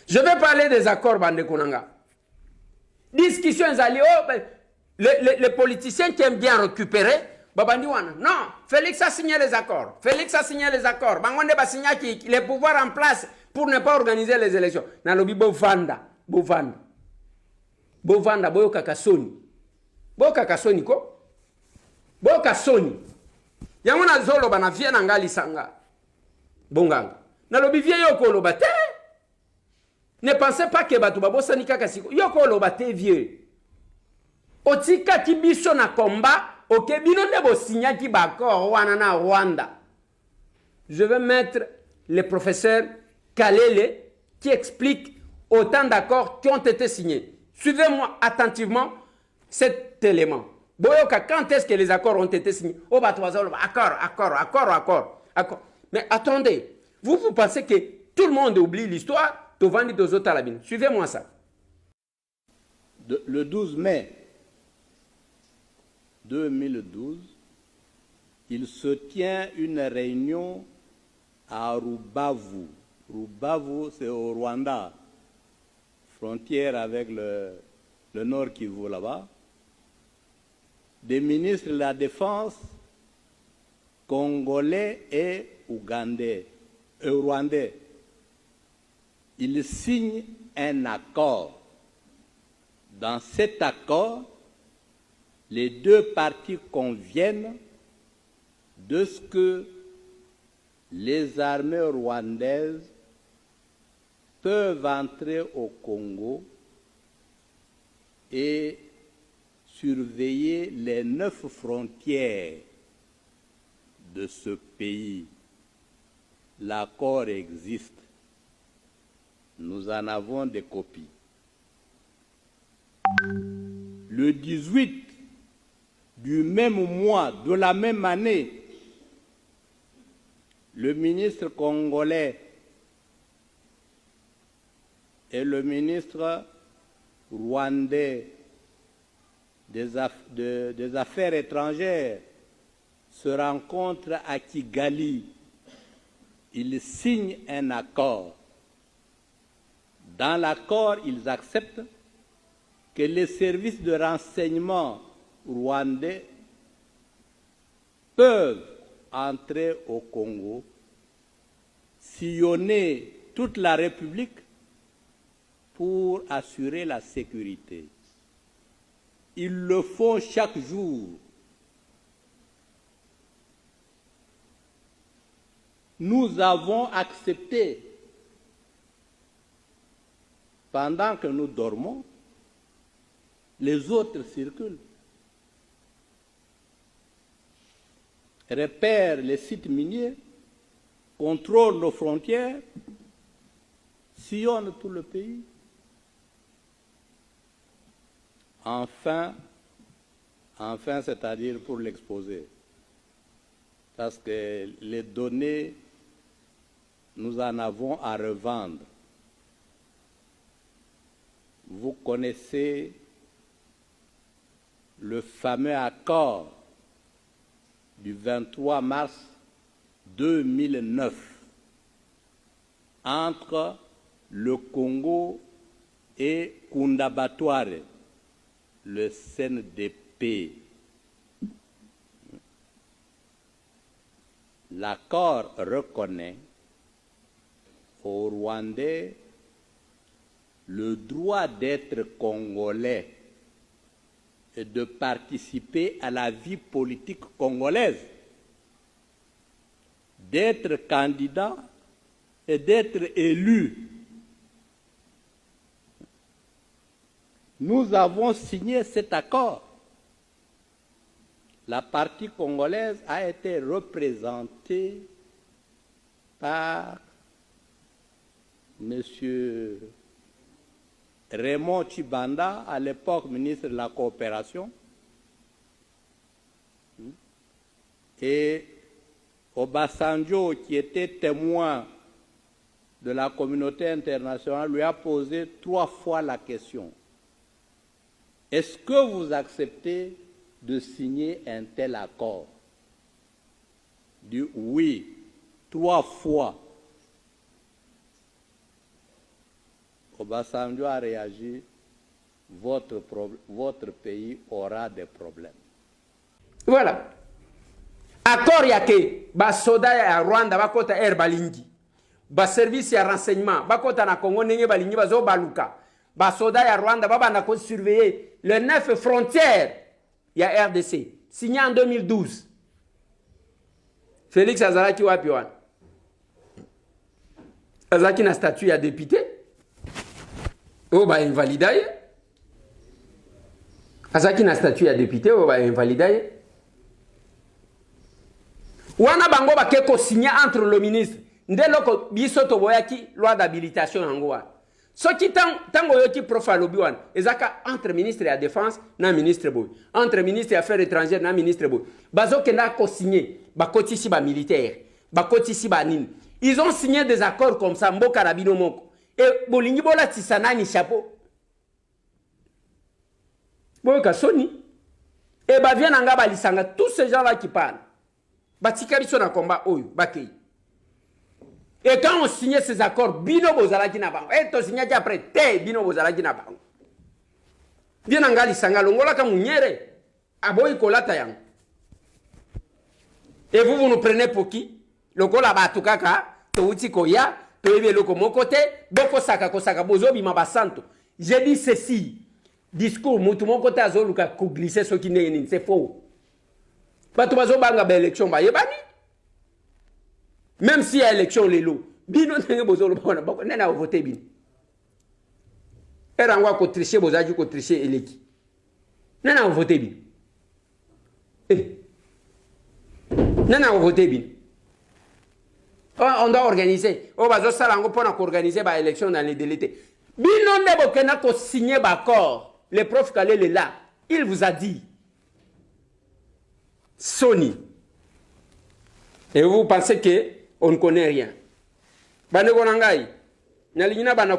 Je vais parler des accords Bande Konanga. Discussion les politiciens qui aiment bien récupérer, Babandiwana. Non, Félix a signé les accords. Félix a signé les accords. Bangonde ba signé les pouvoirs en place pour ne pas organiser les élections. Nalobi Bovanda. Bovanda, Boyo Kakasoni. Boyo Kakasoni ko? Boyo Kakasoni. Yamona zolo bana vie nangali sanga. Bonganga. Nalobi vie yoko lo bate. Ne pensez pas que batu babosa ni kakasiko. Yoko lo bate vieux. Otika kibiso na combat, ok bino nebo signa ki bakor wana na Rwanda. Je vais mettre le professeur Kalele qui explique autant d'accords qui ont été signés. Suivez-moi attentivement cet élément. Boyoka, quand est-ce que les accords ont été signés? Oh, bah, accord. Mais attendez, vous pensez que tout le monde oublie l'histoire? Suivez-moi ça. Le 12 mai 2012, il se tient une réunion à Rubavu. Rubavu, c'est au Rwanda, frontière avec le Nord Kivu là-bas. Des ministres de la Défense congolais et rwandais. Ils signent un accord. Dans cet accord, les deux parties conviennent de ce que les armées rwandaises peuvent entrer au Congo et surveiller les 9 frontières de ce pays. L'accord existe. Nous en avons des copies. Le 18 du même mois, de la même année, le ministre congolais et le ministre rwandais des Affaires étrangères se rencontrent à Kigali. Ils signent un accord. Dans l'accord, ils acceptent que les services de renseignement rwandais peuvent entrer au Congo, sillonner toute la République pour assurer la sécurité. Ils le font chaque jour. Nous avons accepté, pendant que nous dormons, les autres circulent, repèrent les sites miniers, contrôlent nos frontières, sillonnent tout le pays. Enfin, c'est-à-dire pour l'exposer, parce que les données, nous en avons à revendre. Vous connaissez le fameux accord du 23 mars 2009 entre le Congo et Kundabatware, le CNDP. L'accord reconnaît aux Rwandais le droit d'être congolais et de participer à la vie politique congolaise, d'être candidat et d'être élu. Nous avons signé cet accord. La partie congolaise a été représentée par M. Raymond Tshibanda, à l'époque ministre de la Coopération, et Obasanjo, qui était témoin de la communauté internationale, lui a posé 3 fois la question. Est-ce que vous acceptez de signer un tel accord? Il dit oui, 3 fois. Obasanjo a réagi, votre pays aura des problèmes. Voilà. Accord yake, ba soda ya Rwanda, ba kota air balingi. Ba service ya renseignement, ba kota na Congo nenge balingi bazo baluka. Ba soda ya Rwanda, ba bana ko surveiller les 9 frontières ya RDC. Signé en 2012. Félix Azalaki wapi wana? Azalaki na statut ya député. Oh ba invalidaye. Azalaki na statut ya député, oh ba invalidaye. Wana bango ba keko signé entre le ministre. Ndeloko biso to boyaki loi d'habilitation yango wana. Soki tango yoki profalobi wana, ezaka entre ministre ya défense na ministre boy. Entre ministre ya affaires étrangères na ministre boy. Bazoke na ko signé, ba kotisi ba militaire, ba kotisi ba nini. Ils ont signé des accords comme ça, mboka na bino moko. Et bolingi bola tisana ni chapeau. Boyoka soni. Et ba vient nga ba lisanga tous ces gens là qui parlent. Batika biso na combat oyo, bakei. Et quand on signait ces accords, bino bozalaki na bango. Et to signaki après, te bino bozalaki na bango. Bien angali sanga longola ka munyere. Aboyi kolata yang. Et vous nous prenez pour qui? Lokola batu kaka, to uti koya, to ebe loko mokote, boko saka kosaka bozobi mabasanto. J'ai dit ceci. Discours mutu mokote azoluka ko glisser ce qui n'est c'est faux. Batu bazo banga ba élection ba yebani. Même si y a élection lelo, bino ndenge bozolo bona bako nena voter bin. Era ngwa ko tricher bozaji ko tricher eleki. Nena voter bin. Nena voter bin. On doit organiser. On va salango pour organiser ba élection dans les délais. Bino ndebo kena ko signer ba accord. Le prof Kalele là, il vous a dit Sony. Et vous pensez que on ne connaît rien. Bane konangai. Nalingina bana